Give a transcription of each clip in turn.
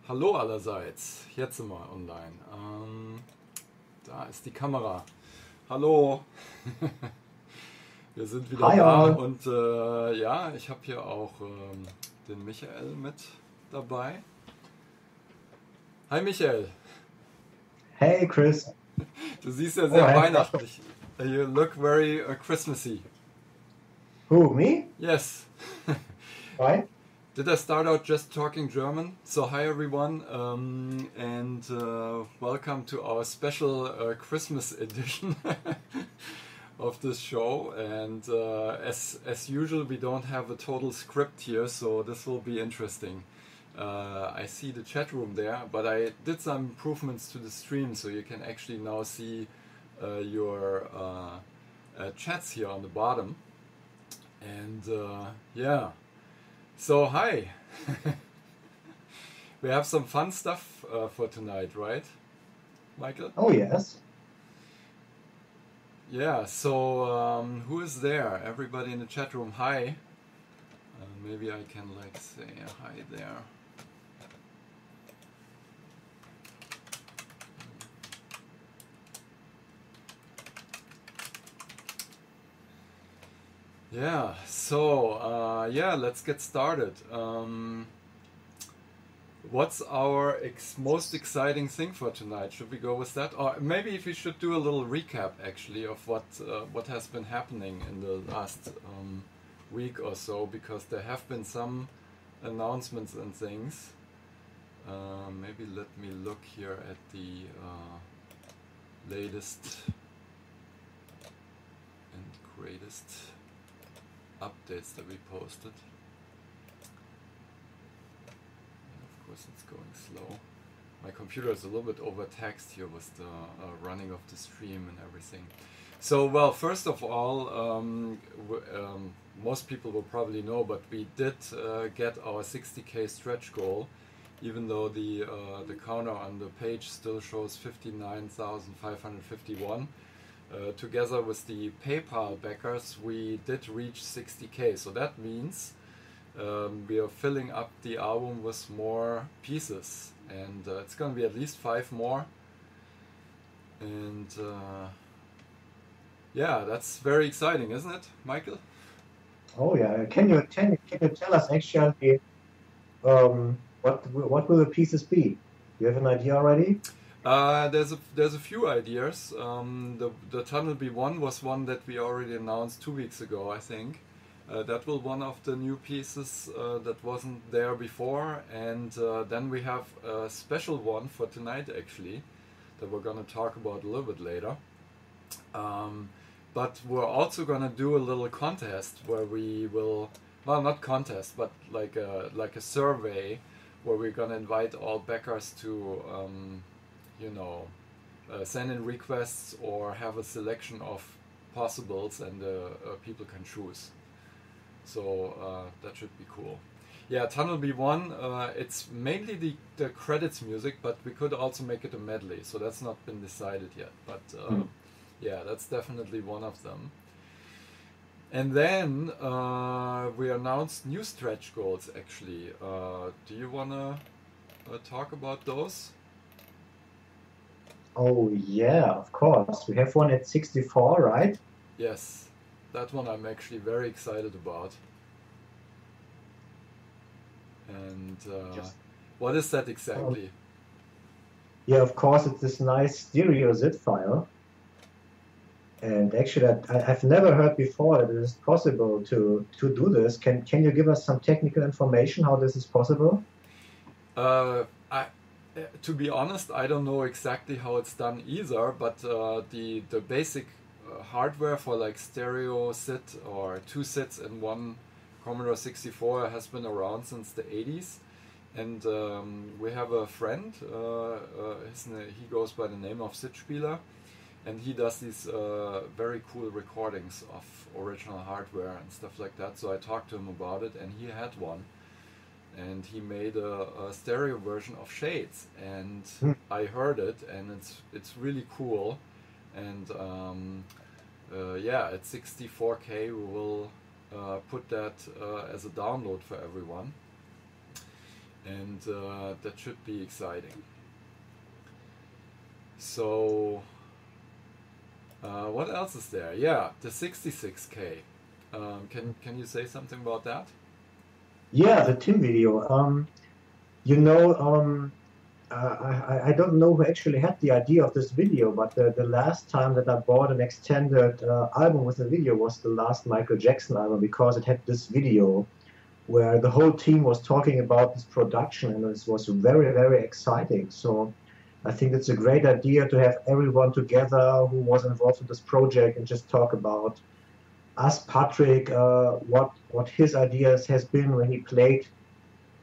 Hallo allerseits, jetzt sind wir online. Da ist die Kamera. Hallo, wir sind wieder Hi da all. und ja, ich habe hier auch den Michael mit dabei. Hi Michael, Hey Chris. du siehst ja Oh, I sehr have got the... weihnachtlich. You look very Christmassy. Who, me? Yes. Why? Did I start out just talking German? So hi everyone, and welcome to our special Christmas edition of this show. And as usual, we don't have a total script here, so this will be interesting. I see the chat room there, but I did some improvements to the stream, so you can actually now see your chats here on the bottom. And yeah. So hi, we have some fun stuff for tonight, right, Michael? Oh, yes. Yeah. So who is there? Everybody in the chat room. Hi. Maybe I can like say hi there. Yeah. So yeah, let's get started. What's our most exciting thing for tonight? Should we go with that, or maybe if we should do a little recap actually of what has been happening in the last week or so, because there have been some announcements and things. Maybe let me look here at the latest and greatest updates that we posted. Of course, it's going slow. My computer is a little bit overtaxed here with the running of the stream and everything. So, well, first of all, most people will probably know, but we did get our 60K stretch goal, even though the counter on the page still shows 59,551. Together with the PayPal backers, we did reach 60K. So that means we are filling up the album with more pieces, and it's going to be at least 5 more. And yeah, that's very exciting, isn't it, Michael? Oh, yeah. Can you tell us actually what will the pieces be? You have an idea already? There's a few ideas. The Tunnel B1 was one that we already announced 2 weeks ago, I think. That will one of the new pieces that wasn't there before, and then we have a special one for tonight actually that we're going to talk about a little bit later. But we're also going to do a little contest where we will, well, not contest, but like a survey where we're going to invite all backers to you know, send in requests or have a selection of possibles, and people can choose. So that should be cool. Yeah, Tunnel B1, it's mainly the credits music, but we could also make it a medley, so that's not been decided yet. But yeah, that's definitely one of them. And then we announced new stretch goals actually. Do you want to talk about those? Oh, yeah, of course. We have one at 64, right? Yes, that one I'm actually very excited about. And Just what is that um, exactly? yeah, of course, it's this nice stereo zip file. And actually, I've never heard before that it is possible to do this. Can you give us some technical information how this is possible? To be honest, I don't know exactly how it's done either, but the basic hardware for like stereo sit or 2 sits in one Commodore 64 has been around since the 80s. And we have a friend, he goes by the name of Sitzspieler, and he does these very cool recordings of original hardware and stuff like that. So I talked to him about it, and he had one, and he made a stereo version of Shades, and Hmm. I heard it, and it's really cool. And yeah, at 64K we will put that as a download for everyone. and that should be exciting. So what else is there? Yeah, the 66K. Can you say something about that? Yeah, the Tim video. You know, I don't know who actually had the idea of this video, but the last time that I bought an extended album with a video was the last Michael Jackson album, because it had this video where the whole team was talking about this production, and it was very, very exciting. So I think it's a great idea to have everyone together who was involved in this project and just talk about, ask Patrick what his ideas has been when he played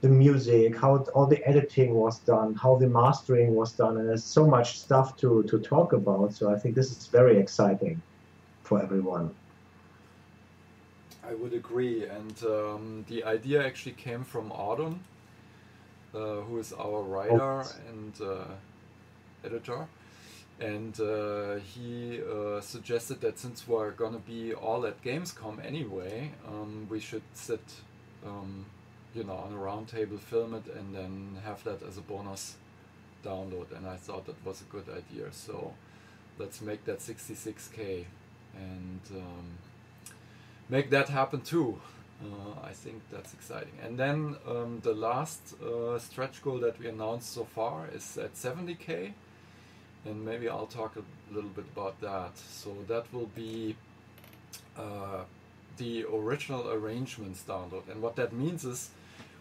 the music, how all the editing was done, how the mastering was done, and there's so much stuff to talk about. So I think this is very exciting for everyone. I would agree, and the idea actually came from Audun, who is our writer and editor, and he suggested that since we're gonna be all at Gamescom anyway, we should sit you know, on a round table, film it, and then have that as a bonus download. And I thought that was a good idea, so let's make that 66K and make that happen too. I think that's exciting. And then the last stretch goal that we announced so far is at 70K, and maybe I'll talk a little bit about that. So that will be the original arrangements download, and what that means is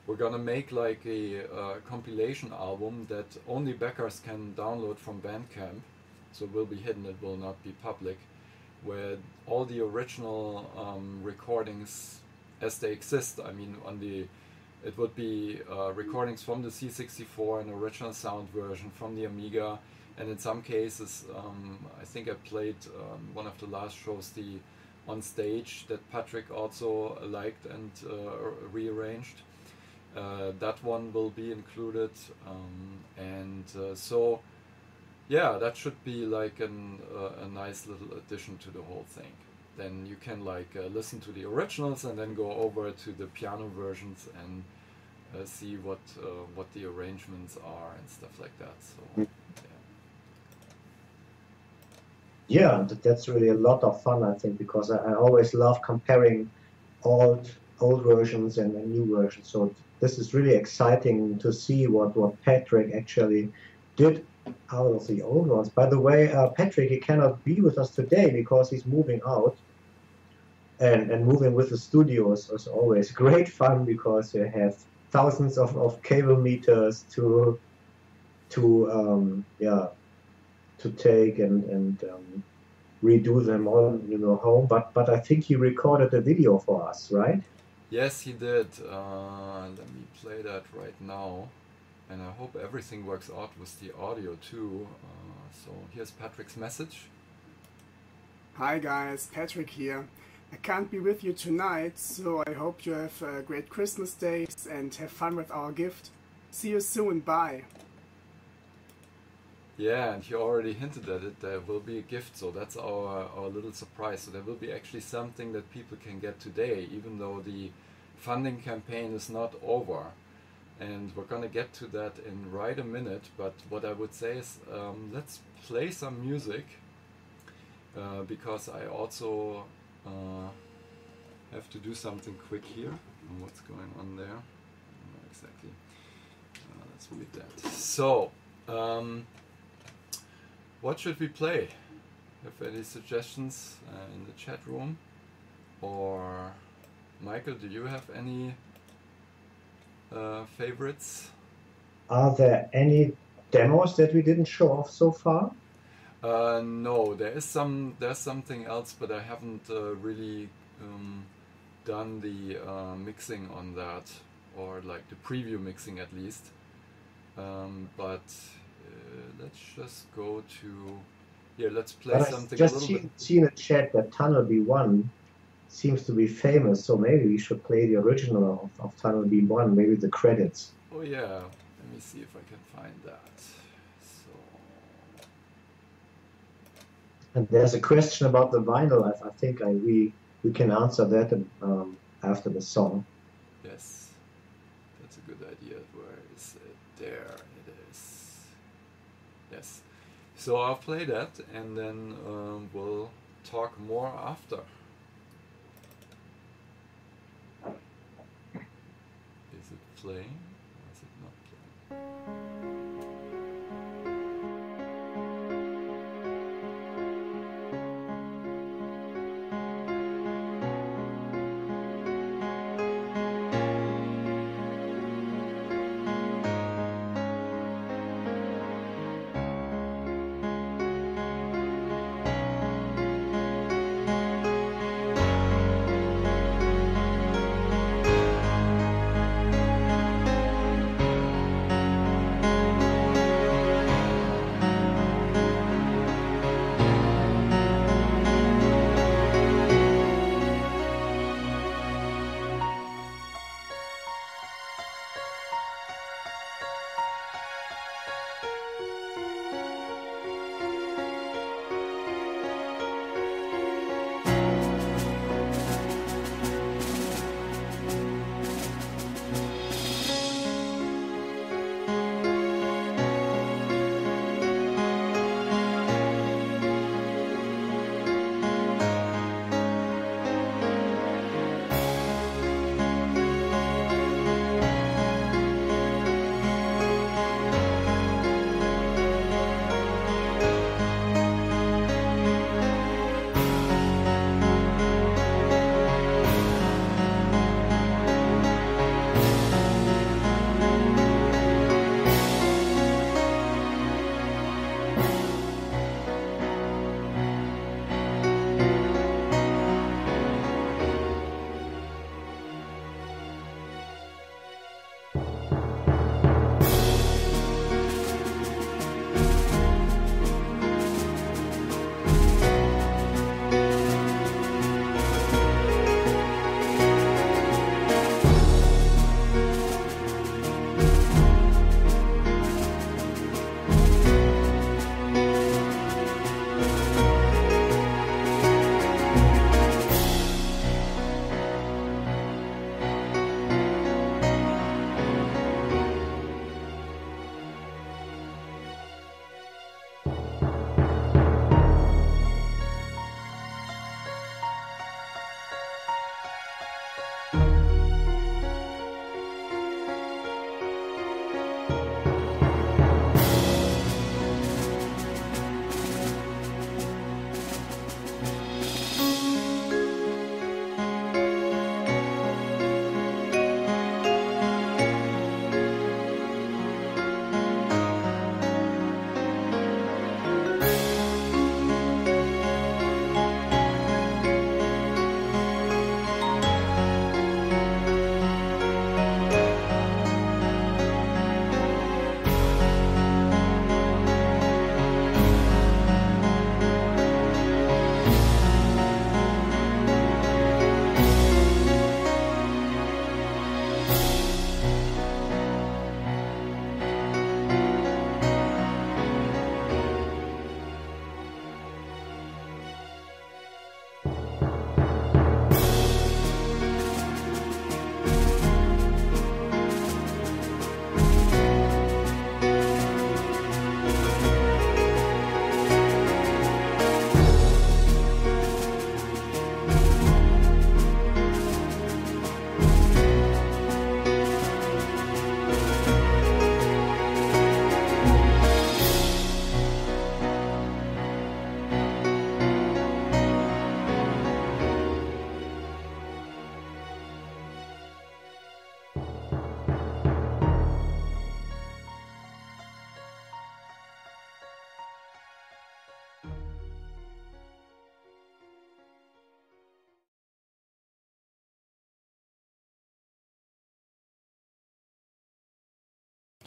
we're gonna make like a compilation album that only backers can download from Bandcamp, so it will be hidden, it will not be public, where all the original recordings as they exist, I mean it would be recordings from the C64, an original sound version from the Amiga, and in some cases, I think I played one of the last shows, the On Stage, that Patrick also liked and rearranged. That one will be included, and so yeah, that should be like a nice little addition to the whole thing. Then you can like listen to the originals and then go over to the piano versions and see what the arrangements are and stuff like that. So yeah, that's really a lot of fun, I think, because I always love comparing old versions and new versions. So this is really exciting to see what Patrick actually did out of the old ones. By the way, Patrick, he cannot be with us today because he's moving out, and moving with the studios is always great fun, because you have thousands of cable meters to take and redo them all, you know, home. But I think he recorded a video for us, right? yes, he did. Let me play that right now, and I hope everything works out with the audio too. So here's Patrick's message. Hi guys, Patrick here. I can't be with you tonight, so I hope you have a great Christmas days and have fun with our gift. See you soon, bye. Yeah, and he already hinted at it, there will be a gift, so that's our little surprise. So there will be actually something that people can get today, even though the funding campaign is not over. And we're gonna get to that in right a minute, but what I would say is let's play some music, because I also have to do something quick here. What's going on there? Exactly. Let's read that. So, what should we play? Have any suggestions in the chat room? Or Michael, do you have any favorites? Are there any demos that we didn't show off so far? No, there's something else, but I haven't really done the mixing on that, or like the preview mixing at least. But let's just go to let's play something a little bit. Just see in the chat that Tunnel B1 seems to be famous, so maybe we should play the original of Tunnel B1, maybe the credits. Oh yeah, let me see if I can find that. So, and there's a question about the vinyl. I think we can answer that after the song. yes, that's a good good idea. Where is it? There it is. Yes. So I'll play that, and then we'll talk more after. Is it playing? Or is it not playing?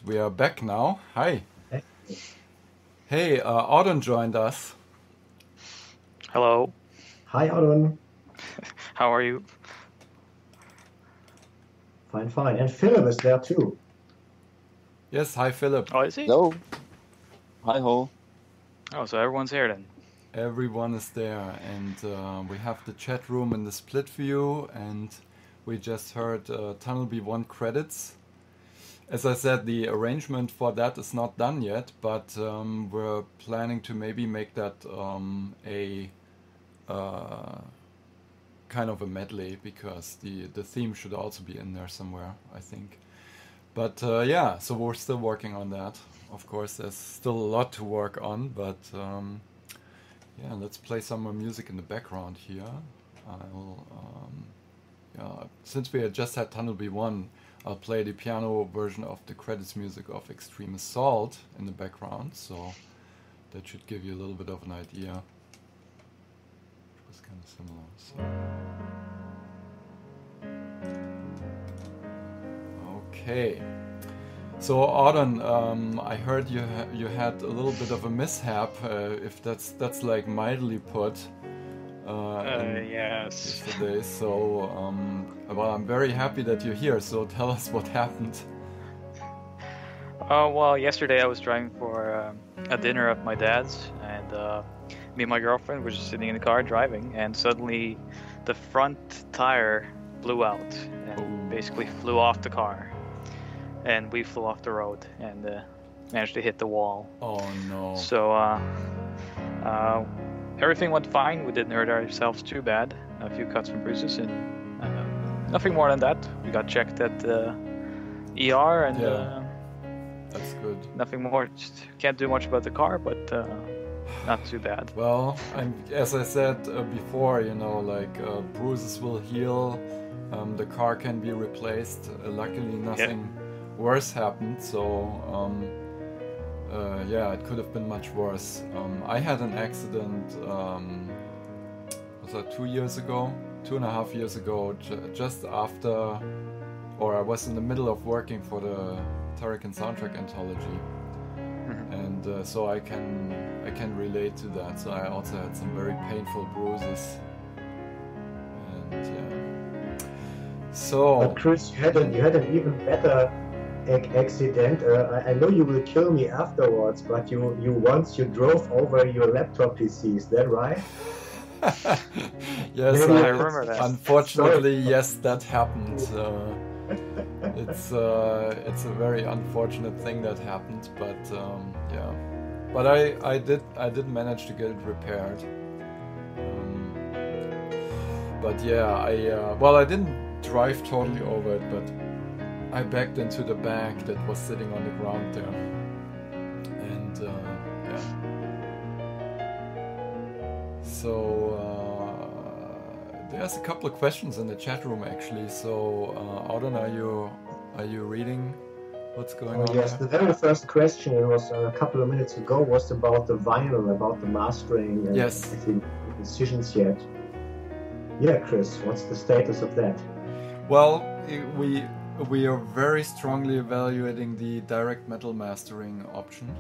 We are back now. Hi. Hey, Audun joined us. Hello. Hi, Audun. How are you? Fine, fine. And Philip is there too. Yes, hi Philip. Oh, is he? Hello. Hi ho. Oh, so everyone's here then. Everyone is there, and we have the chat room in the split view, and we just heard Tunnel B1 credits. as I said, the arrangement for that is not done yet, but we're planning to maybe make that a kind of a medley, because the theme should also be in there somewhere, I think. But yeah, so we're still working on that. Of course, there's still a lot to work on, but yeah, let's play some more music in the background here. I'll yeah, since we had just had Tunnel B1, I'll play the piano version of the credits music of Extreme Assault in the background, so that should give you a little bit of an idea. It was kind of similar. So. Okay. So Auden, I heard you had a little bit of a mishap, if that's like mildly put. Yes. Yesterday. So, well, I'm very happy that you're here. So tell us what happened. Well, yesterday I was driving for a dinner at my dad's, and me and my girlfriend were just sitting in the car driving, and suddenly the front tire blew out and basically flew off the car, and we flew off the road and managed to hit the wall. Oh no! So everything went fine. We didn't hurt ourselves too bad. A few cuts and bruises, and nothing more than that. We got checked at ER, and that's good. Nothing more. Just can't do much about the car, but not too bad. Well, as I said before, you know, like bruises will heal. The car can be replaced. Luckily, nothing worse happened. So. Yeah, it could have been much worse. I had an accident, was that 2 years ago? 2.5 years ago, just after, or I was in the middle of working for the Turrican Soundtrack Anthology. And so I can relate to that. So I also had some very painful bruises. And yeah. So... But Chris, you had an even better accident. I know you will kill me afterwards, but you once drove over your laptop PC, is that right? Yes, I remember that. Unfortunately, yes, that happened. It's a very unfortunate thing that happened, but yeah. But I did manage to get it repaired. But yeah, I didn't drive totally over it, but I backed into the bag that was sitting on the ground there, and yeah. So there's a couple of questions in the chat room actually. So Auden, are you reading what's going on? Yes, there? the very first question, it was a couple of minutes ago, was about the vinyl, about the mastering, and Yes. I think decisions yet. Yeah, Chris, what's the status of that? Well, we are very strongly evaluating the direct metal mastering option,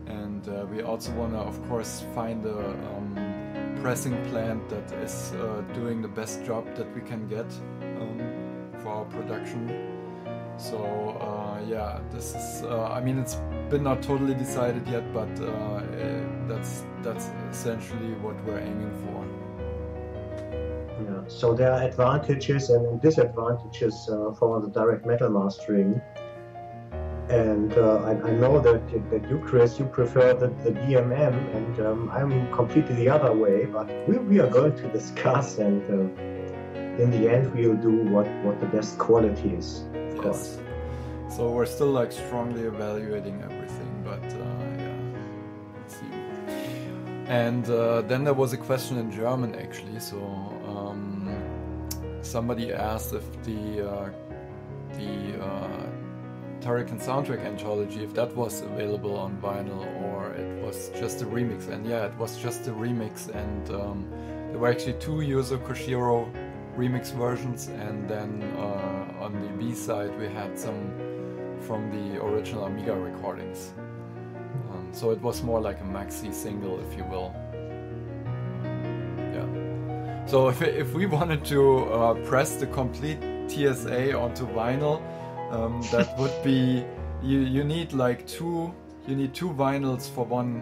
and we also want to, of course, find a pressing plant that is doing the best job that we can get for our production. So yeah, this is I mean, it's been not totally decided yet, but that's essentially what we're aiming for. Yeah. So there are advantages and disadvantages for the direct metal mastering. And I know that you, Chris, you prefer the DMM, and I'm completely the other way. But we are going to discuss, and in the end, we'll do what the best quality is, of course. So we're still like strongly evaluating everything, but yeah, let's see. And then there was a question in German actually. So somebody asked if the Turrican Soundtrack Anthology, if that was available on vinyl or it was just a remix. And yeah, it was just a remix, and there were actually 2 Yuzo Koshiro remix versions, and then on the B side we had some from the original Amiga recordings. So it was more like a maxi single, if you will. Yeah. So if we wanted to press the complete TSA onto vinyl, that would be you need like two vinyls for one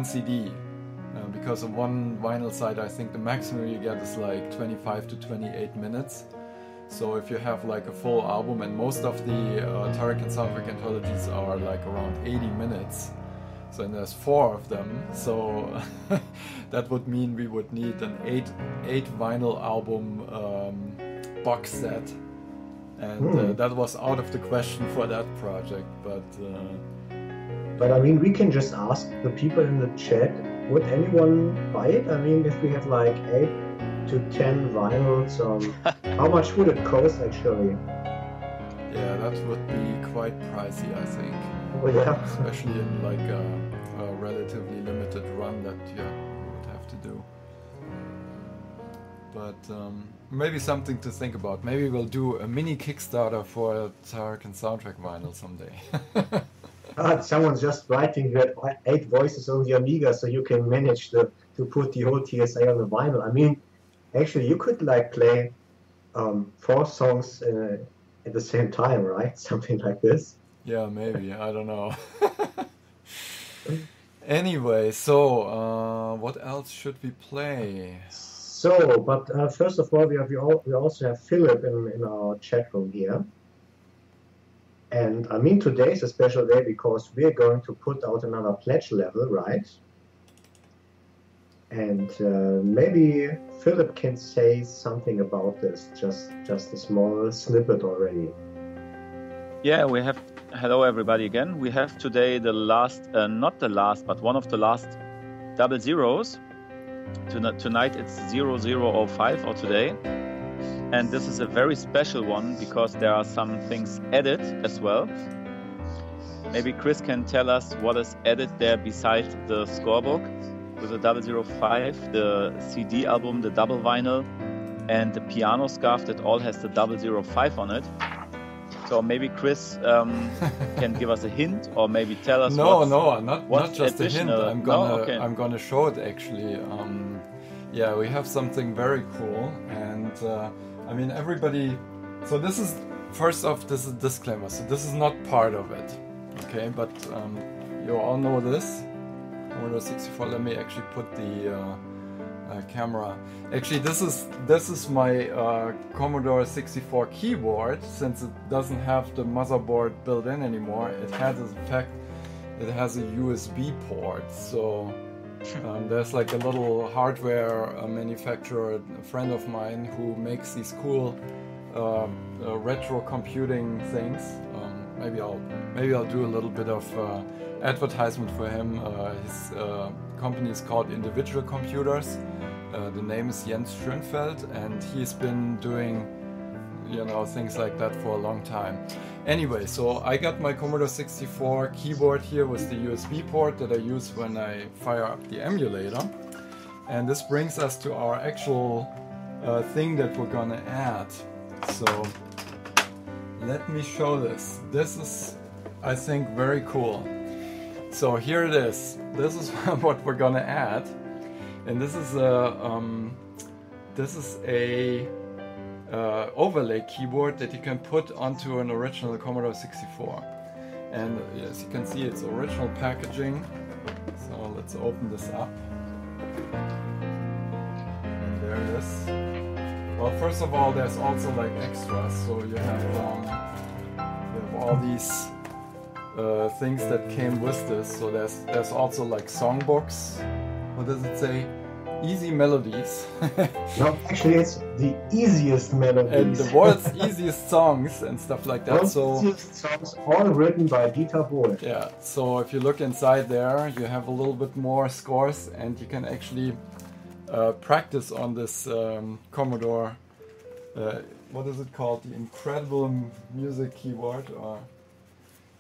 CD, because on one vinyl side I think the maximum you get is like 25 to 28 minutes. So if you have like a full album, and most of the Tariq and soundtrack anthologies are like around 80 minutes, so and there's 4 of them, so that would mean we would need an 8 vinyl album box set, and that was out of the question for that project. But I mean, we can just ask the people in the chat, would anyone buy it? I mean, if we have like 8 to 10 vinyls, how much would it cost actually? Yeah, that would be quite pricey, I think. Oh, yeah. Especially in like a relatively limited run that you would have to do. But maybe something to think about. Maybe we'll do a mini Kickstarter for Tariq and soundtrack vinyl someday. Someone's just writing you had 8 voices on the Amiga, so you can manage to put the whole TSA on the vinyl. I mean, actually, you could like play 4 songs at the same time, right? Something like this. Yeah, maybe. I don't know. Anyway, so what else should we play? So, but first of all, we also have Philip in our chat room here. And I mean, today is a special day because we're going to put out another pledge level, right? And maybe Philip can say something about this, just a small snippet already. Yeah, we have. Hello, everybody again. We have today the last, not the last, but one of the last double zeros. Tonight it's 0005 or today. And this is a very special one because there are some things added as well. Maybe Chris can tell us what is added there besides the scorebook with the 005, the CD album, the double vinyl, and the piano scarf that all has the 005 on it. So maybe Chris can give us a hint, or maybe tell us. Not just additional. A hint. I'm gonna show it actually. Yeah, we have something very cool, and I mean everybody. So this is first off, this is a disclaimer. So this is not part of it, okay? But you all know this. Commodore 64. Let me actually put the camera. Actually, this is my Commodore 64 keyboard. Since it doesn't have the motherboard built in anymore, it has, in fact, it has a USB port. So there's like a little hardware manufacturer, a friend of mine, who makes these cool retro computing things. Maybe I'll do a little bit of advertisement for him. His company is called Individual Computers. The name is Jens Schönfeld, and he's been doing, things like that for a long time. Anyway, so I got my Commodore 64 keyboard here with the USB port that I use when I fire up the emulator. And this brings us to our actual thing that we're gonna add. So let me show this. This is, I think, very cool. So here it is. This is what we're gonna add. And this is a overlay keyboard that you can put onto an original Commodore 64. And as you can see, it's original packaging. So let's open this up. And there it is. Well, first of all, there's also like extras. So you have all these things that came with this. So there's also like songbooks. What does it say? Easy melodies. No, actually, it's the easiest melodies. And the world's easiest songs and stuff like that. Easiest songs, all written by Dieter Bohlen. Yeah. So if you look inside there, you have a little bit more scores, and you can actually practice on this Commodore. What is it called? The Incredible Music Keyboard, or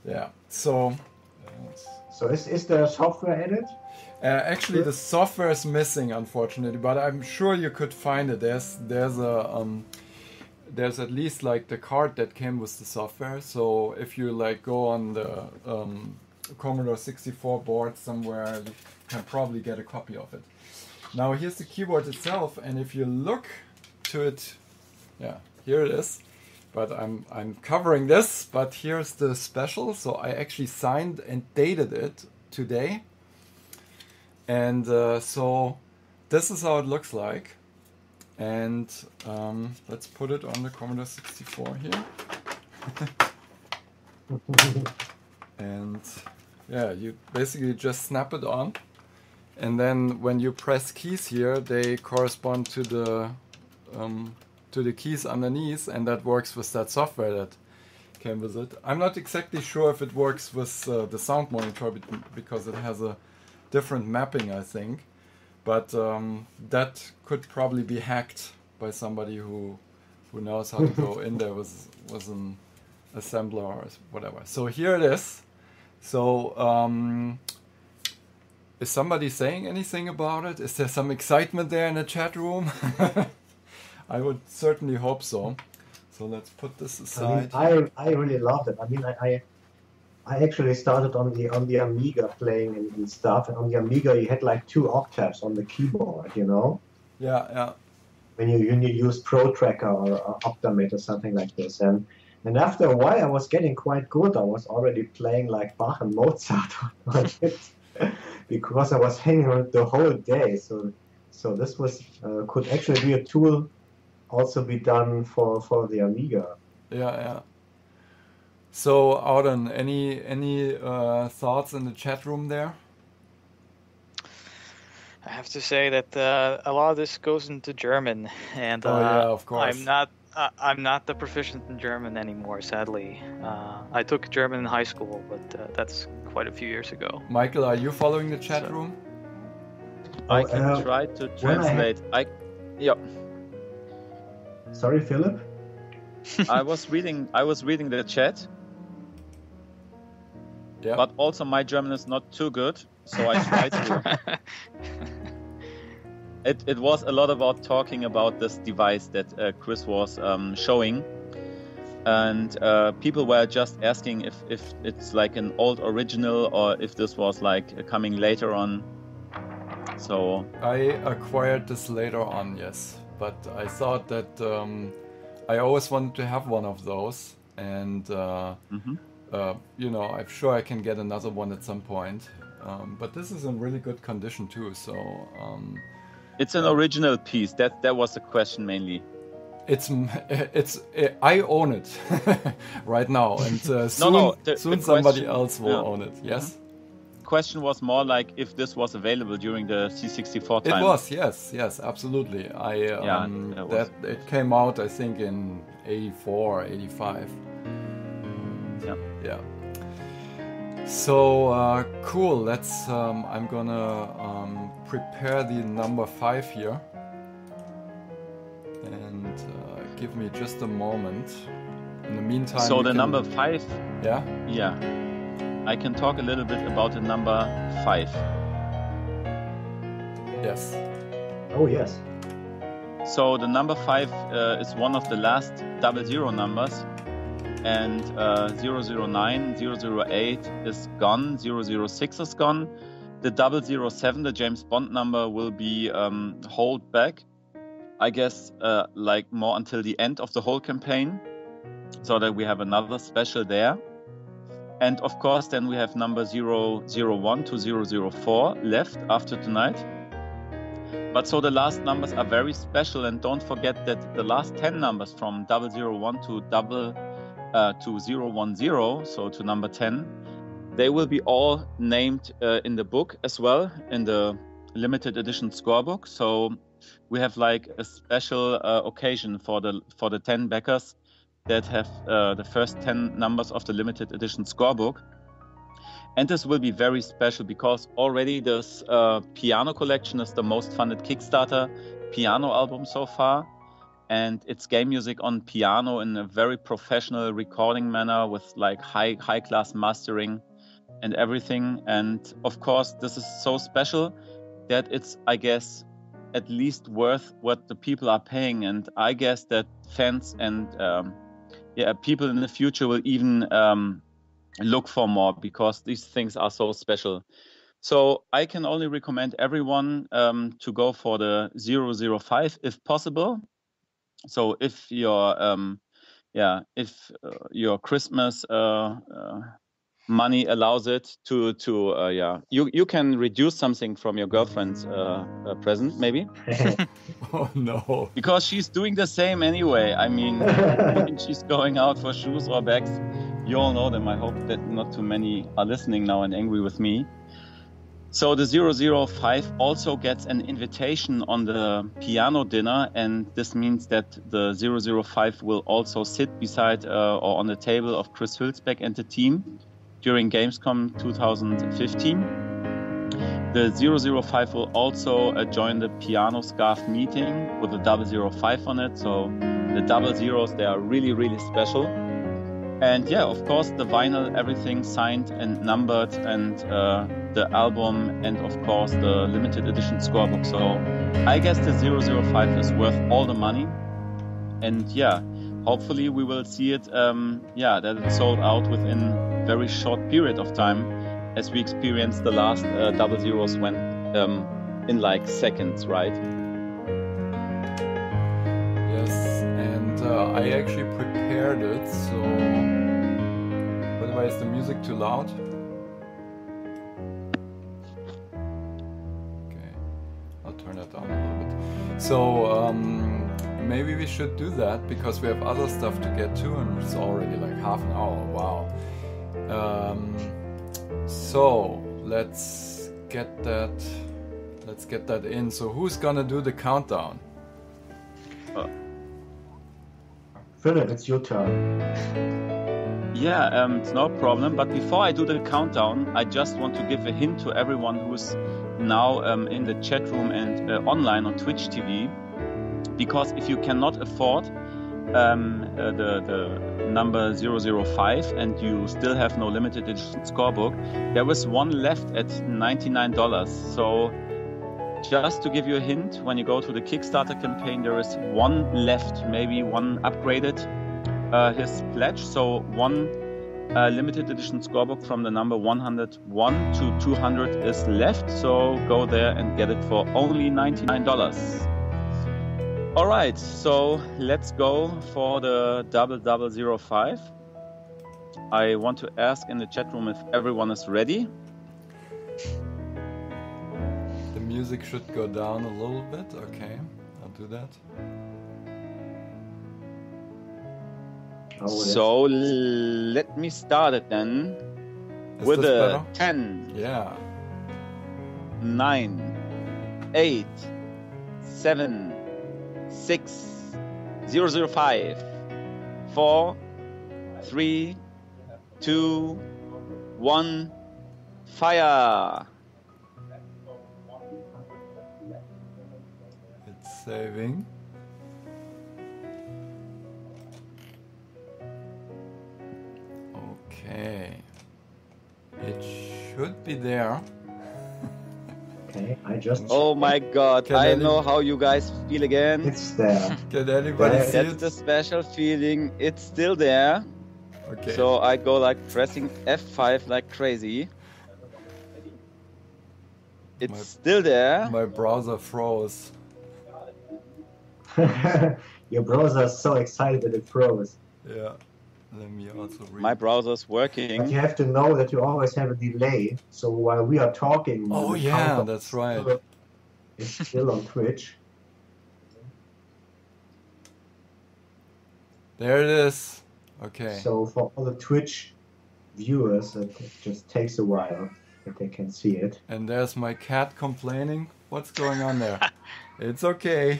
yeah. So is there software added? Actually, the software is missing, unfortunately, but I'm sure you could find it. There's at least like the card that came with the software. So if you like go on the Commodore 64 board somewhere, you can probably get a copy of it. Now here's the keyboard itself, and if you look to it, yeah, here it is. But I'm covering this. But here's the special. So I actually signed and dated it today. And so this is how it looks like. And let's put it on the Commodore 64 here. And yeah, you basically just snap it on, and then when you press keys here, they correspond to the keys underneath, and that works with that software that came with it. I'm not exactly sure if it works with the sound monitor because it has a different mapping, I think. But that could probably be hacked by somebody who knows how to go in there with an assembler or whatever. So here it is. So is somebody saying anything about it? Is there some excitement there in the chat room? I would certainly hope so. So let's put this aside. I really loved it. I mean, I actually started on the Amiga playing and stuff, and on the Amiga you had like 2 octaves on the keyboard, you know? Yeah. When you use Pro Tracker or Optimate or something like this, and after a while I was getting quite good. I was already playing like Bach and Mozart on it because I was hanging on it the whole day. So this was could actually be a tool also be done for the Amiga. Yeah. So, Auden, any thoughts in the chat room there? I have to say that a lot of this goes into German, and yeah, of course. I'm not the proficient in German anymore, sadly. I took German in high school, but that's quite a few years ago. Michael, are you following the chat room? I can try to translate. Yeah. Sorry, Philip. I was reading the chat. Yeah. But also my German is not too good, so I tried to. It was a lot about talking about this device that Chris was showing, and people were just asking if it's like an old original or if this was like coming later on. So I acquired this later on, yes, but I thought that I always wanted to have one of those, and I'm sure I can get another one at some point. But this is in really good condition too, so. It's an original piece. That was the question mainly. I own it right now, and soon somebody else will own it. Yes. Question was more like if this was available during the C64 time. It was, yes, absolutely. It came out, I think, in 84, 85. Yeah. So cool. Let's. I'm gonna prepare the number 5 here, and give me just a moment. In the meantime. So the number 5. Yeah. Yeah. I can talk a little bit about the number 5. Yes. Oh yes. So the number 5 is one of the last 00 numbers. And 009, 008 is gone, 006 is gone. The 007, the James Bond number, will be held back, I guess, like more until the end of the whole campaign, so that we have another special there. And of course, then we have number 001 to 004 left after tonight. But so the last numbers are very special, and don't forget that the last 10 numbers from 001 to 010, so to number 10, they will be all named in the book as well, in the limited edition scorebook. So we have like a special occasion for the 10 backers that have the first 10 numbers of the limited edition scorebook. And this will be very special because already this piano collection is the most funded Kickstarter piano album so far. And it's game music on piano in a very professional recording manner with like high class mastering and everything. And of course, this is so special that it's, I guess, at least worth what the people are paying. And I guess that fans and people in the future will even look for more because these things are so special. So I can only recommend everyone to go for the 005 if possible. So if your Christmas money allows it to you can reduce something from your girlfriend's present maybe. Oh no. Because she's doing the same anyway. I mean, when she's going out for shoes or bags, you all know them. I hope that not too many are listening now and angry with me. So the 005 also gets an invitation on the piano dinner, and this means that the 005 will also sit beside or on the table of Chris Hülsbeck and the team during Gamescom 2015. The 005 will also join the piano scarf meeting with a 005 on it. So the 00s, they are really, really special. And yeah, of course, the vinyl, everything signed and numbered, and the album, and of course, the limited edition scorebook. So I guess the 005 is worth all the money. And yeah, hopefully we will see it, that it's sold out within a very short period of time, as we experienced the last 00s when in like seconds, right? Yes, and I actually prepared it, so... By the way, is the music too loud? Okay, I'll turn it down a little bit. So, maybe we should do that, because we have other stuff to get to, and it's already like half an hour, wow. So, let's get that in. So who's gonna do the countdown? Philip, it's your turn. Yeah, it's no problem. But before I do the countdown, I just want to give a hint to everyone who's now in the chat room and online on Twitch TV. Because if you cannot afford the number 005 and you still have no limited edition scorebook, there was one left at $99. So just to give you a hint, when you go to the Kickstarter campaign, there is one left, maybe one upgraded his pledge. So one limited edition scorebook from the number 101 to 200 is left. So go there and get it for only $99. All right, so let's go for the 0005. I want to ask in the chat room if everyone is ready. The music should go down a little bit. Okay, I'll do that. So let me start it then with a 10, yeah, 9, 8, 7, 6, 005, 4, 3, 2, 1, fire! It's saving. Okay. It should be there. Okay, I just... Oh my god, I know how you guys feel again. It's there. Can anybody see That's it? the special feeling. It's still there. Okay. So I go like pressing F5 like crazy. It's still there. My browser froze. Your browser is so excited that it froze. Yeah. Let me also read. My browser's working. But you have to know that you always have a delay. So while we are talking, Oh the yeah, countdown that's right. is still on Twitch. There it is. Okay. So for all the Twitch viewers, it just takes a while that they can see it. And there's my cat complaining. What's going on there? It's okay.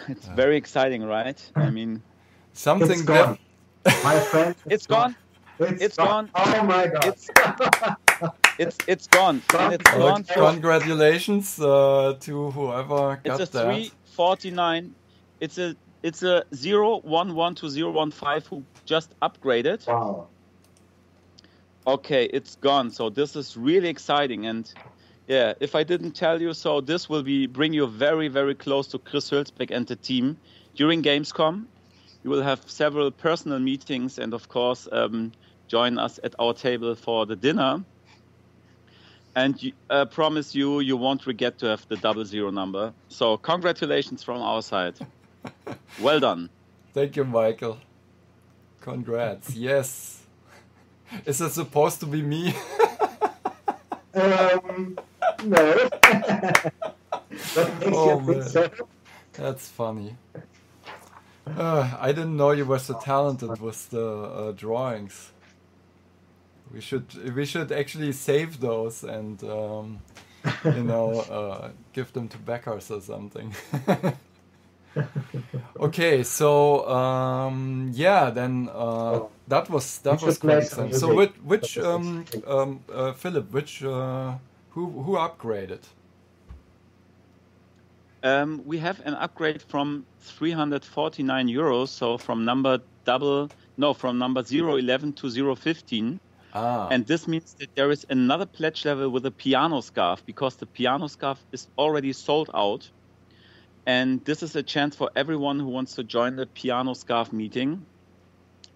It's very exciting, right? I mean, something It's gone. My friend, it's gone. It's gone. Oh my god. It's gone. And it's gone. Congratulations to whoever got It's a that. 349. It's a 011 to 015 who just upgraded. Wow. Okay, it's gone. So this is really exciting. And yeah, if I didn't tell you, so this will bring you very, very close to Chris Hülsbeck and the team during Gamescom. You will have several personal meetings and, of course, join us at our table for the dinner. And promise you won't regret to have the 00 number. So congratulations from our side. Well done. Thank you, Michael. Congrats. Yes. Is it supposed to be me? No. Oh, man. That's funny. I didn't know you were so talented with the drawings. We should actually save those and give them to backers or something. Okay, so then that was quite exciting. So which Philip, who upgraded? We have an upgrade from 349 euros, so from number 011 to 015. And this means that there is another pledge level with a piano scarf, because the piano scarf is already sold out. And this is a chance for everyone who wants to join the piano scarf meeting.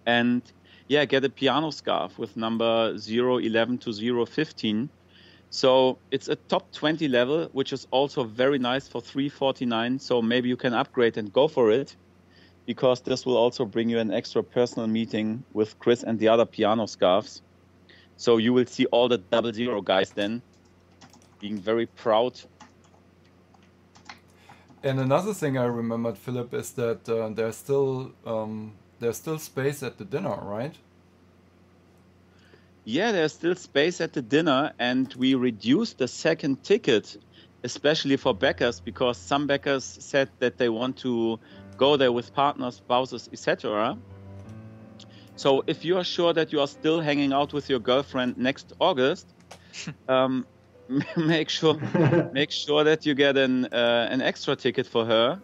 And get a piano scarf with number 011 to 015. So it's a top 20 level, which is also very nice for 349. So maybe you can upgrade and go for it, because this will also bring you an extra personal meeting with Chris and the other piano scarves. So you will see all the 00 guys then being very proud. And another thing I remembered, Philip, is that there's still space at the dinner, right? Yeah, there's still space at the dinner, and we reduced the second ticket, especially for backers, because some backers said that they want to go there with partners, spouses, etc. So if you are sure that you are still hanging out with your girlfriend next August, make sure that you get an extra ticket for her.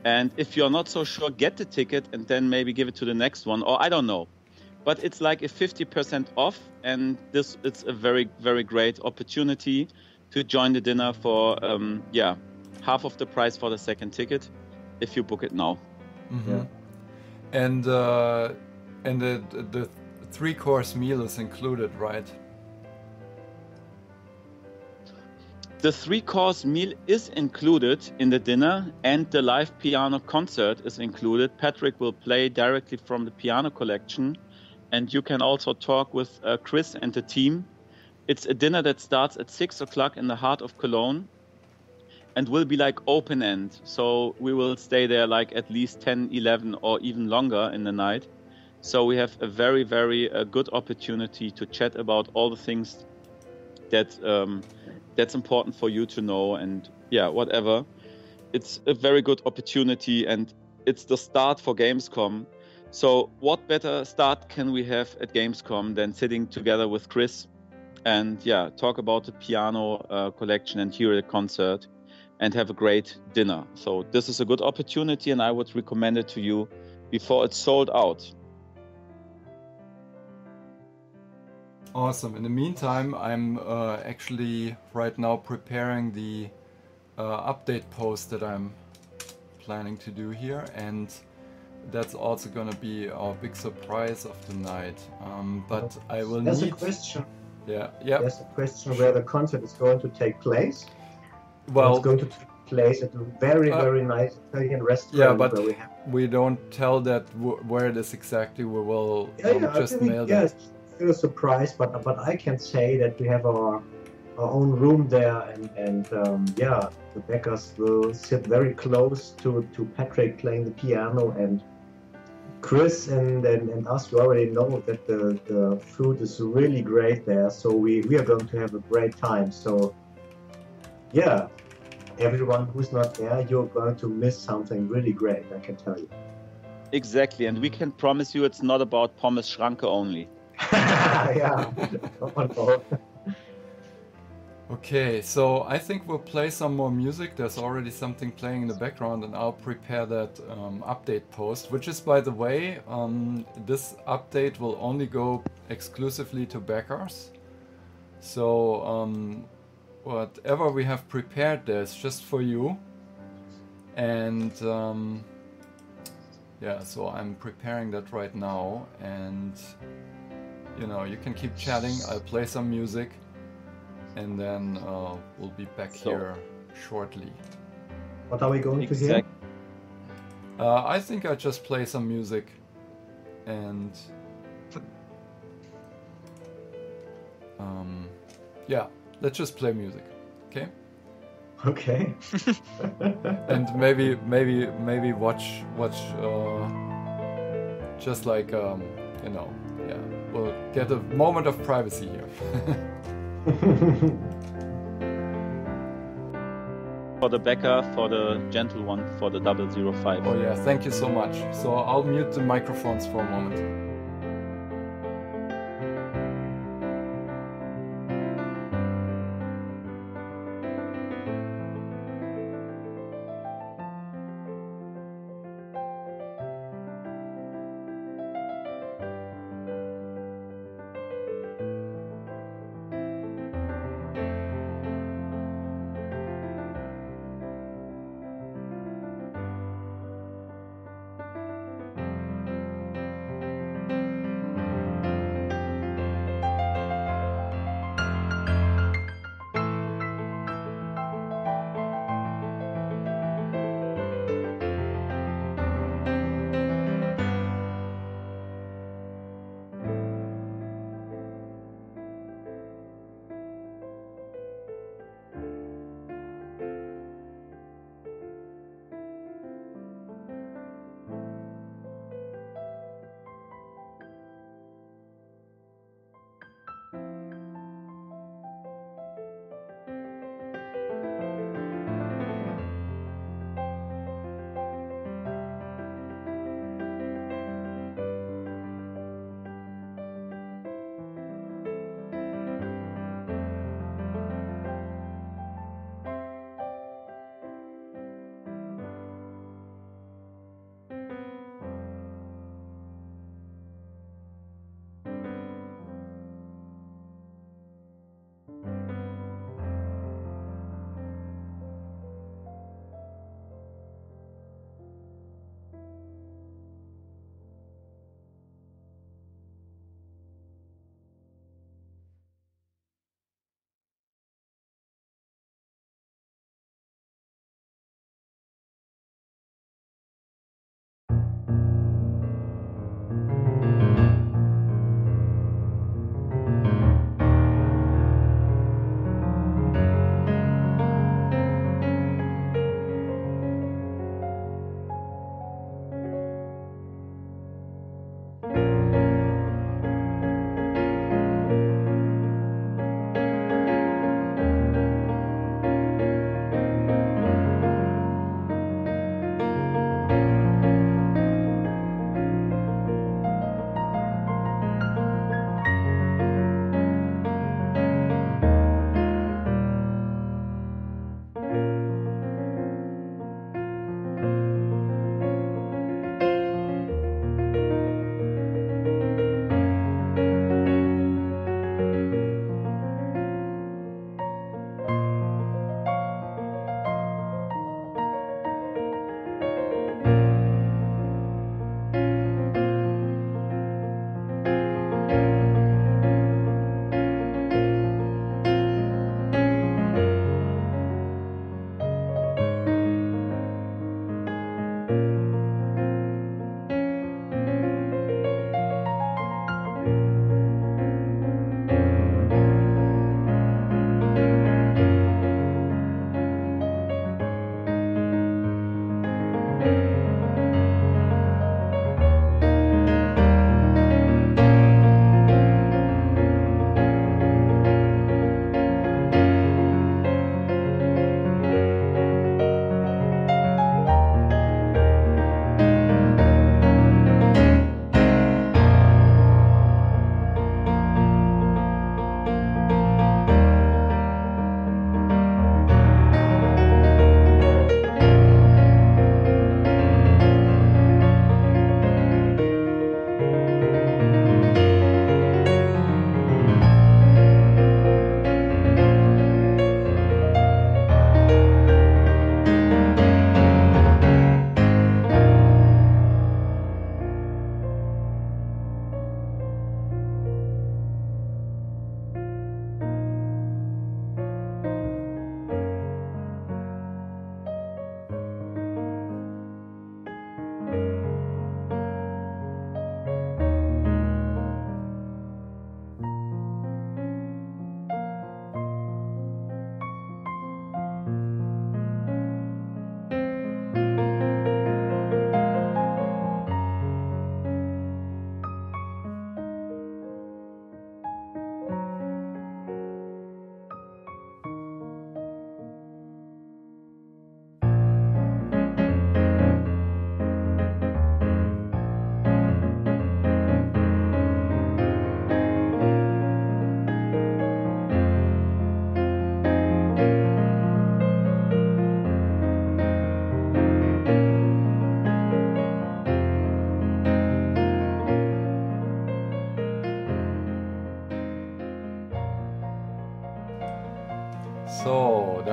And if you're not so sure, get the ticket and then maybe give it to the next one, or I don't know. But it's like a 50% off, and it's a very, very great opportunity to join the dinner for half of the price for the second ticket if you book it now. Mm-hmm. Yeah. And the 3-course meal is included, right? The 3-course meal is included in the dinner, and the live piano concert is included. Patrick will play directly from the piano collection, and you can also talk with Chris and the team. It's a dinner that starts at 6 o'clock in the heart of Cologne and will be like open end. So we will stay there like at least 10, 11 or even longer in the night. So we have a very, very good opportunity to chat about all the things that's important for you to know, and whatever. It's a very good opportunity, and it's the start for Gamescom. So what better start can we have at Gamescom than sitting together with Chris and talk about the piano collection and hear a concert and have a great dinner. So this is a good opportunity, and I would recommend it to you before it's sold out. Awesome. In the meantime, I'm actually right now preparing the update post that I'm planning to do here, and that's also going to be our big surprise of the night. But I will There's need... a question. Yeah. There's a question where the concert is going to take place. Well, it's going to take place at a very, very nice Italian restaurant. Yeah, but where we don't tell that where it is exactly. We will just mail that. It's still a surprise, but I can say that we have our own room there, and the backers will sit very close to Patrick playing the piano, and Chris and us. We already know that the food is really great there, so we are going to have a great time. So everyone who's not there, you're going to miss something really great, I can tell you. Exactly, and we can promise you it's not about Pommes Schranke only. Okay, so I think we'll play some more music. There's already something playing in the background, and I'll prepare that update post, which is, by the way, this update will only go exclusively to backers. So whatever we have prepared there is just for you. And so I'm preparing that right now, and you can keep chatting. I'll play some music. and then we'll be back So- here shortly. What are we going to hear? Exact. I think I just play some music and yeah, let's just play music, okay? Okay. And maybe watch just like you know, yeah, we'll get a moment of privacy here. For the Becker, for the gentle one, for the 005. Oh yeah, thank you so much. So I'll mute the microphones for a moment.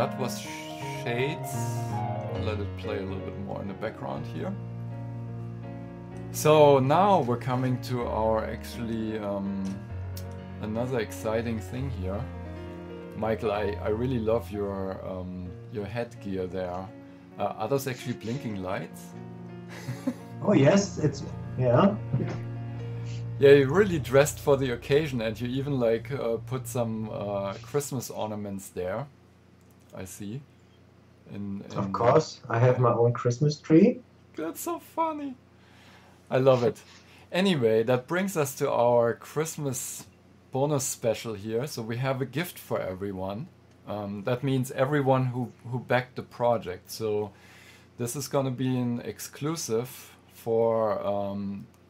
that was Shades. I'll let it play a little bit more in the background here. So now we're coming to our actually another exciting thing here. Michael, I really love your headgear there. Are those actually blinking lights? Oh yes, it's yeah. Yeah, you really dressed for the occasion, and you even like put some Christmas ornaments there. I see. Of course, I have my own Christmas tree. That's so funny. I love it. Anyway, that brings us to our Christmas bonus special here. So we have a gift for everyone. That means everyone who backed the project. So this is going to be an exclusive for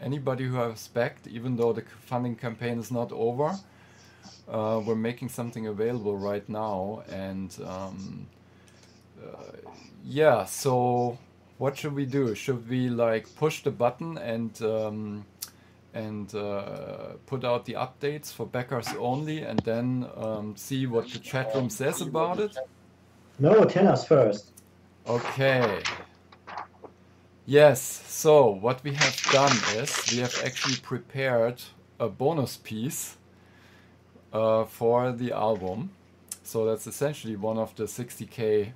anybody who has backed, even though the funding campaign is not over. We're making something available right now. And yeah, so what should we do? Should we like push the button and put out the updates for backers only, and then see what the chat room says about it? No, tell us first. Okay. Yes, so what we have done is we have actually prepared a bonus piece for the album. So that's essentially one of the 60K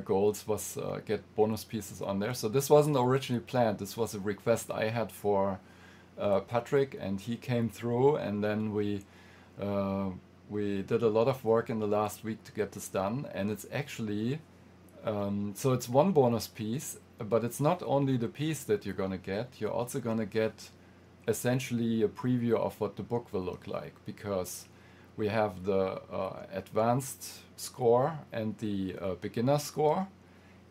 goals was get bonus pieces on there. So this wasn't originally planned. This was a request I had for Patrick, and he came through, and then we did a lot of work in the last week to get this done. And it's actually so it's one bonus piece, but it's not only the piece that you're gonna get. You're also gonna get essentially a preview of what the book will look like, because we have the advanced score and the beginner score,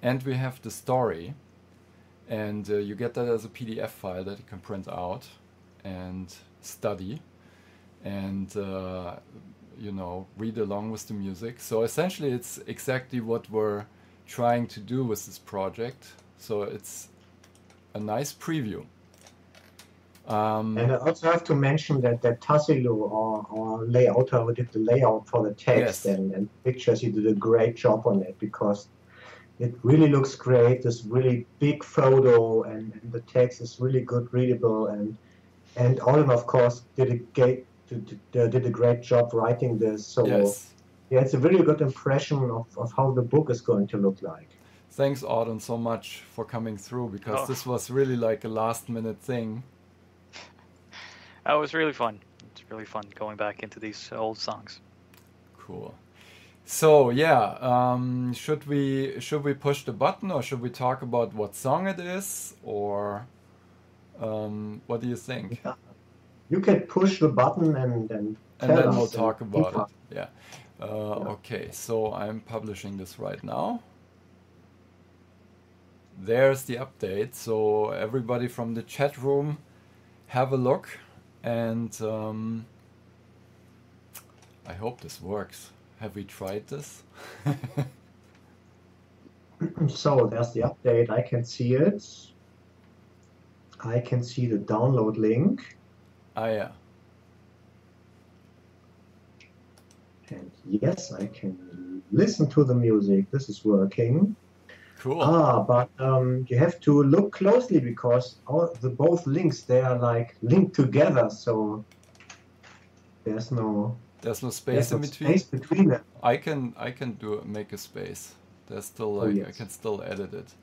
and we have the story, and you get that as a PDF file that you can print out and study and you know, read along with the music. So essentially it's exactly what we're trying to do with this project. So it's a nice preview. And I also have to mention that Tassilo, our layouter who did the layout for the text and pictures, he did a great job on it, because it really looks great. This really big photo, and the text is really good, readable, and Auden, of course, did a great job writing this. So yeah, it's a really good impression of how the book is going to look like. Thanks, Auden, so much for coming through, because this was really like a last-minute thing. That was really fun. It's really fun going back into these old songs. Cool. So yeah, should we push the button, or should we talk about what song it is, or what do you think? Yeah. You can push the button and then we'll talk about it. Yeah. Okay, so I'm publishing this right now. There's the update. So everybody from the chat room, have a look, and I hope this works. Have we tried this? So there's the update. I can see it. I can see the download link. Ah, yeah. And yes, I can listen to the music. This is working. Cool. But you have to look closely, because both links, they are like linked together. So there's no space in between. Space between them. I can make a space. There's still like I can still edit it.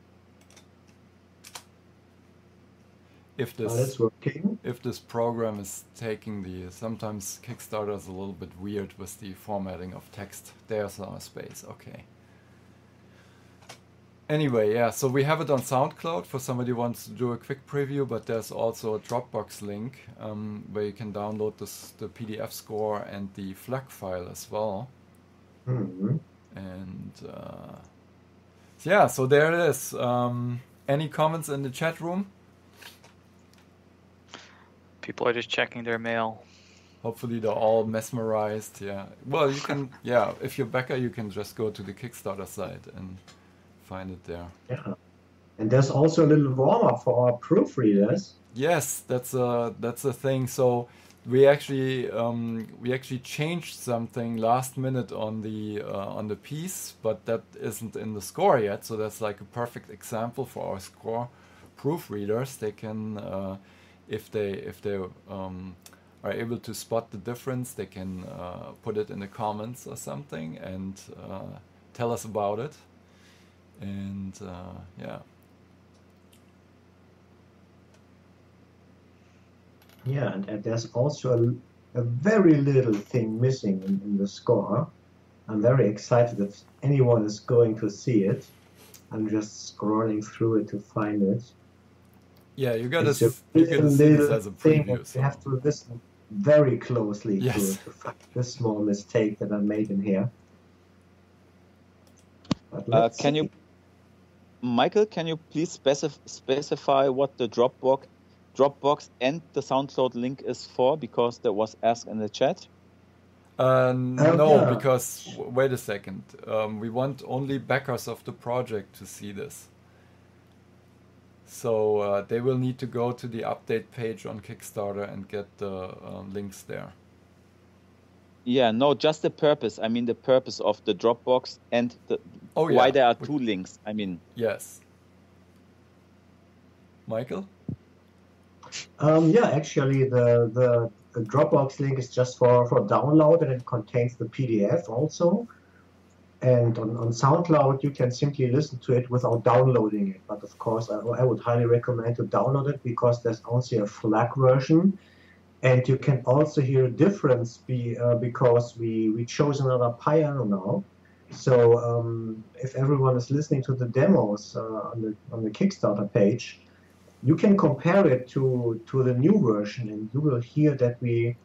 If that's working. If this program is taking sometimes Kickstarter is a little bit weird with the formatting of text. There's our space. Okay. Anyway, yeah, so we have it on SoundCloud for somebody who wants to do a quick preview, but there's also a Dropbox link where you can download the PDF score and the FLAC file as well. Mm-hmm. And yeah, so there it is. Any comments in the chat room? People are just checking their mail. Hopefully they're all mesmerized. Yeah. Well, you can. Yeah, if you're backer, you can just go to the Kickstarter site and find it there. Yeah. And there's also a little warm-up for our proofreaders. Yes, that's a thing. So we actually changed something last minute on the piece, but that isn't in the score yet. So that's like a perfect example for our score proofreaders. They can, if they are able to spot the difference, they can put it in the comments or something and tell us about it. And yeah. Yeah, and there's also a very little thing missing in the score. I'm very excited if anyone is going to see it. I'm just scrolling through it to find it. Yeah, you gotta It's a see this little as a thing preview. that you have to listen very closely Yes. to find this small mistake that I made in here. But let's Can see. you, Michael, can you please specify what the Dropbox and the SoundCloud link is for, because that was asked in the chat? No, yeah. because wait a second. We want only backers of the project to see this. So they will need to go to the update page on Kickstarter and get the links there. Yeah, no, just the purpose. I mean, the purpose of the Dropbox and why there are two links. I mean, yes. Michael? Yeah, actually, the Dropbox link is just for download, and it contains the PDF also. And on SoundCloud, you can simply listen to it without downloading it. But of course, I would highly recommend to download it, because there's also a FLAC version. And you can also hear a difference because we chose another piano now. So if everyone is listening to the demos on the Kickstarter page, you can compare it to the new version, and you will hear that we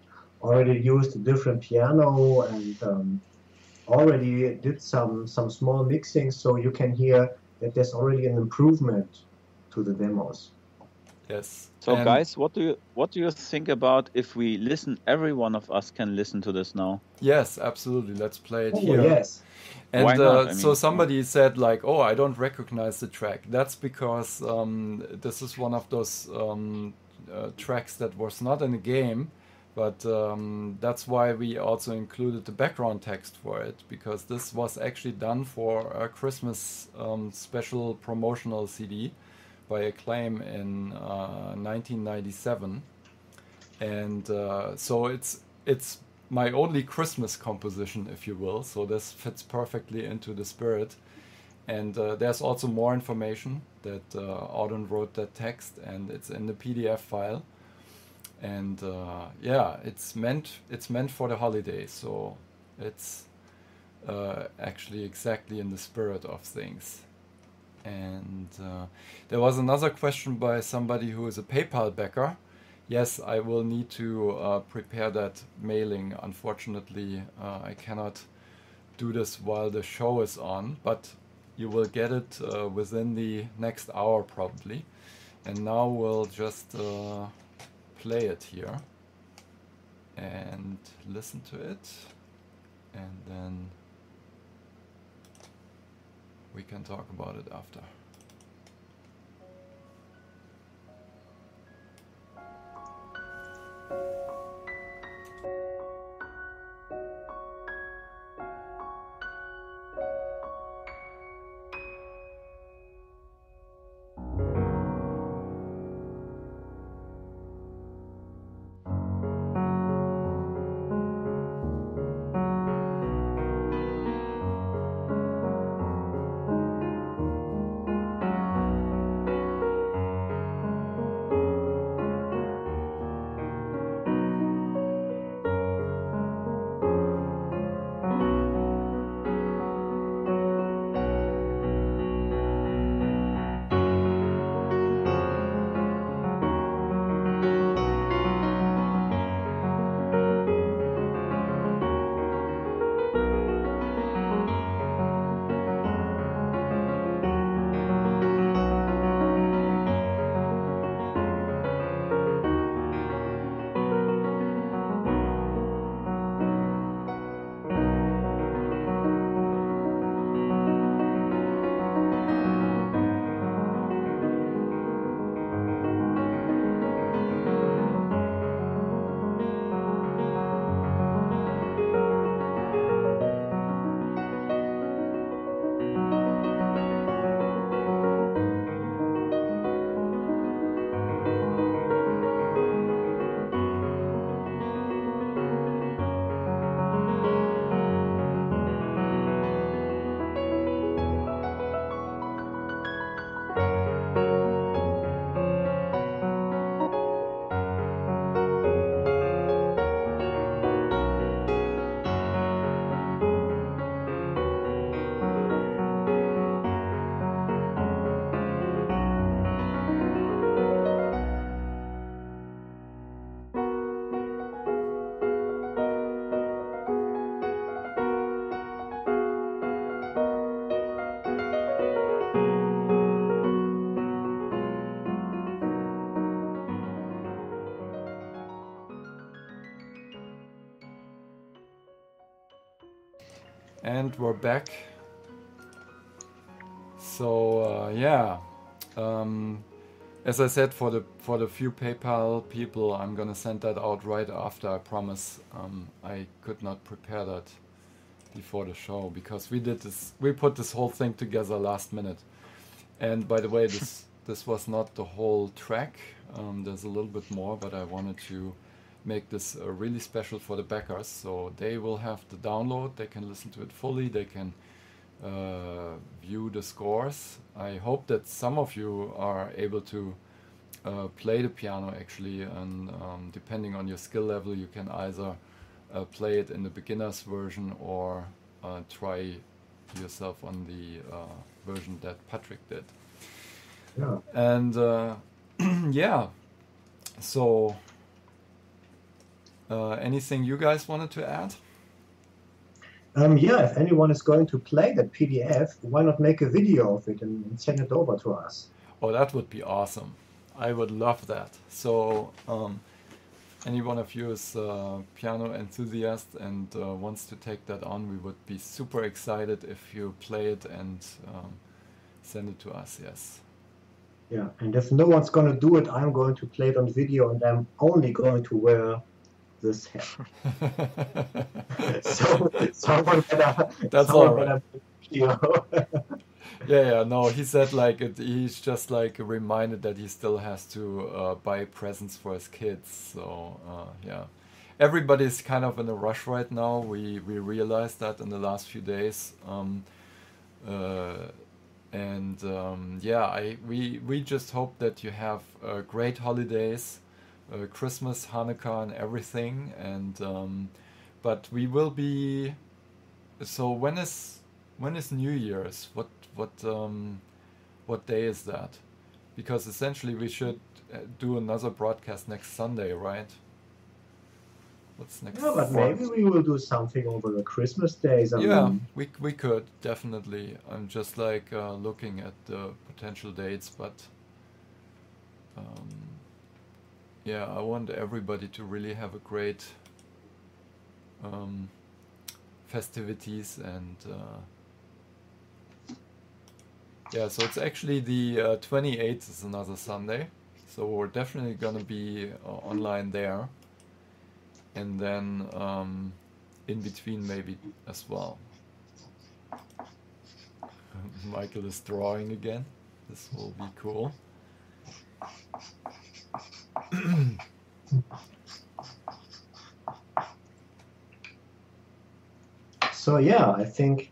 already used a different piano and already did some small mixing, so you can hear that there's already an improvement to the demos. Yes. So guys, what do you think about if we listen? Every one of us can listen to this now. Yes, absolutely. Let's play it here. Yes. And Why not? so somebody said like, "Oh, I don't recognize the track." That's because this is one of those tracks that was not in the game, but that's why we also included the background text for it, because this was actually done for a Christmas special promotional CD by Acclaim in 1997, and so it's my only Christmas composition, if you will. So this fits perfectly into the spirit. And there's also more information that Audun wrote that text, and it's in the PDF file. And yeah, it's meant for the holidays. So it's actually exactly in the spirit of things. And there was another question by somebody who is a PayPal backer. Yes, I will need to prepare that mailing. Unfortunately, I cannot do this while the show is on, but you will get it within the next hour probably. And now we'll just play it here and listen to it, and then we can talk about it after. And we're back. So yeah, as I said, for the few PayPal people, I'm gonna send that out right after. I promise. I could not prepare that before the show because we put this whole thing together last minute. And by the way, this was not the whole track. There's a little bit more, but I wanted to make this really special for the backers, so they will have the download, they can listen to it fully, they can view the scores. I hope that some of you are able to play the piano actually, and depending on your skill level you can either play it in the beginner's version or try yourself on the version that Patrick did. Yeah. And yeah, so anything you guys wanted to add? Yeah, if anyone is going to play that PDF, why not make a video of it and send it over to us? Oh, that would be awesome. I would love that. So any one of you is a piano enthusiast and wants to take that on, we would be super excited if you play it and send it to us, yes. Yeah, and if no one's going to do it, I'm going to play it on video, and I'm only going to wear this hat. so someone better. That's someone all right. Yeah, no, he said like he's just like reminded that he still has to buy presents for his kids. So yeah, everybody's kind of in a rush right now. We realized that in the last few days. Yeah, we just hope that you have great holidays, Christmas, Hanukkah, and everything. And but we will be. So when is New Year's? What day is that? Because essentially we should do another broadcast next Sunday, right? What's next? Yeah, but maybe we will do something over the Christmas days. I Yeah, mean, we could definitely. I'm just like looking at the potential dates, but yeah, I want everybody to really have a great festivities and yeah. So it's actually the 28th is another Sunday, so we're definitely gonna be online there. And then in between maybe as well. Michael is drawing again. This will be cool. so yeah, I think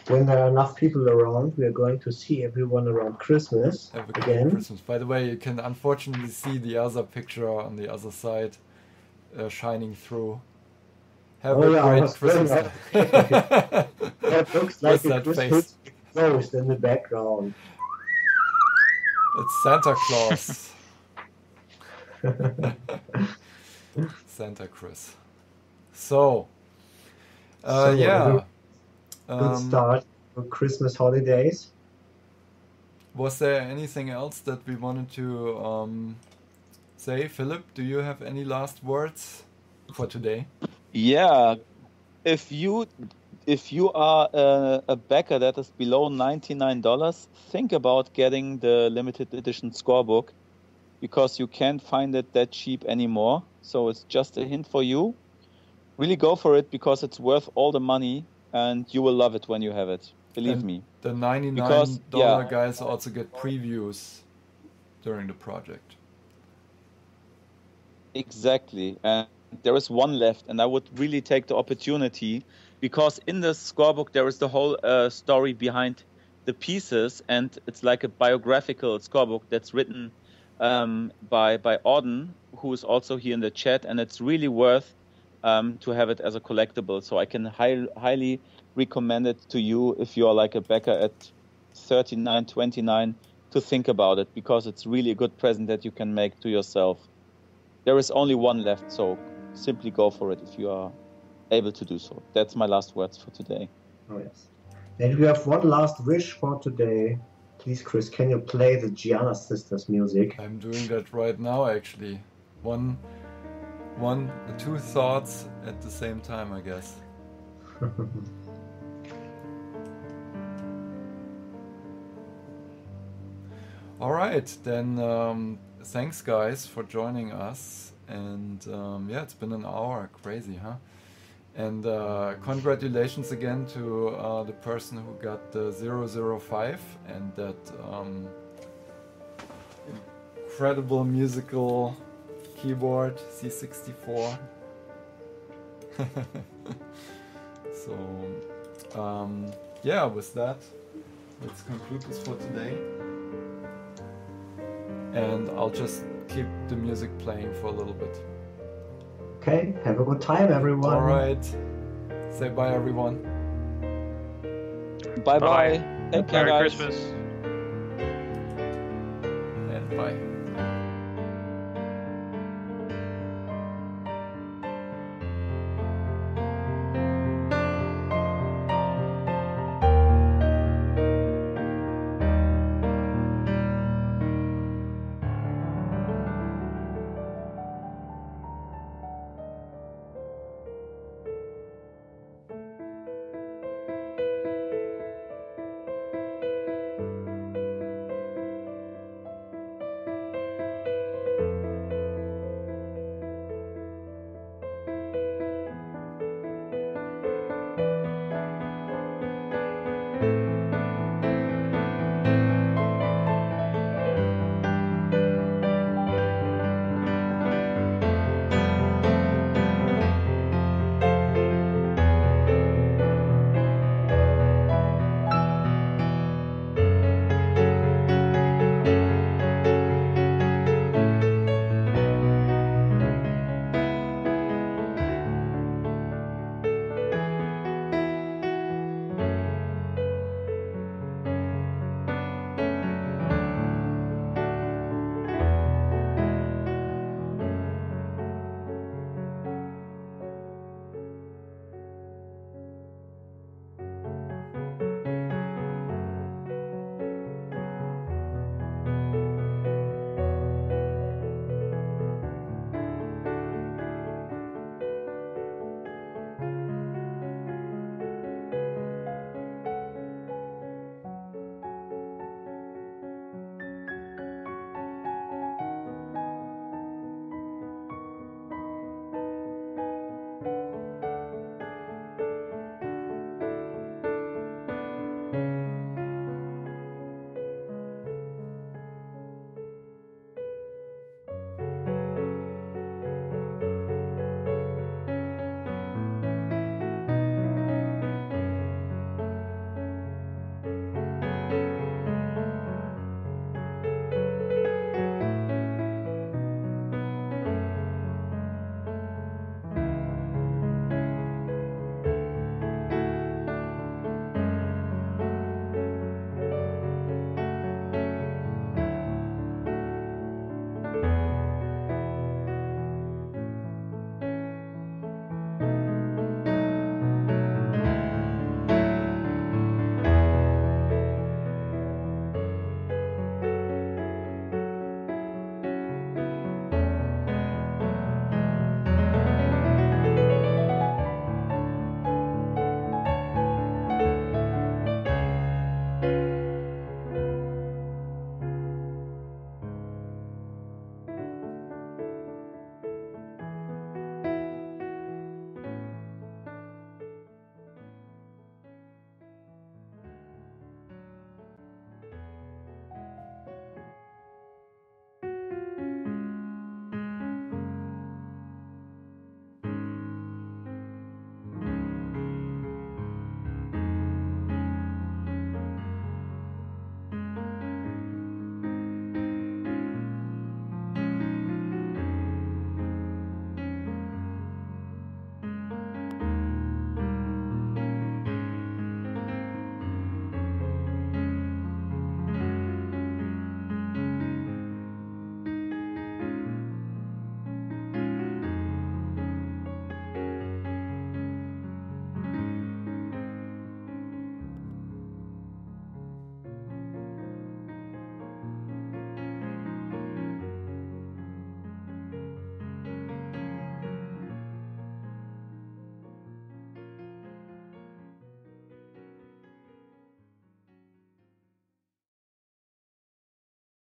when there are enough people around, we are going to see everyone around Christmas Have a great again. Christmas. By the way, you can unfortunately see the other picture on the other side shining through. Have Oh a yeah, I great was Christmas. That looks like What's a that Christmas face? ghost in the background. It's Santa Claus. Santa Chris. So, So, yeah. Good start for Christmas holidays. Was there anything else that we wanted to say? Philip, do you have any last words for today? Yeah, if you are a backer that is below $99, think about getting the limited edition scorebook, because you can't find it that cheap anymore. So it's just a hint for you. Really go for it, because it's worth all the money, and you will love it when you have it. Believe And me. The $99 Because, yeah. guys also get previews during the project. Exactly. And there is one left, and I would really take the opportunity, because in the scorebook there is the whole story behind the pieces, and it's like a biographical scorebook that's written by Auden, who is also here in the chat, and it's really worth to have it as a collectible. So I can highly recommend it to you if you're like a backer at $39.29 to think about it, because it's really a good present that you can make to yourself. There is only one left, so simply go for it if you are able to do so. That's my last words for today. Oh yes. And we have one last wish for today. Please, Chris, can you play the Gianna Sisters music? I'm doing that right now, actually. Two thoughts at the same time, I guess. All right, then thanks guys for joining us, and yeah, it's been an hour. Crazy, huh? And congratulations again to the person who got the 005 and that incredible musical keyboard C64. So yeah, with that, let's conclude this for today. And I'll just keep the music playing for a little bit. Okay, have a good time, everyone. All right. Say bye, everyone. Bye bye. Bye. Take care, Merry guys. Christmas.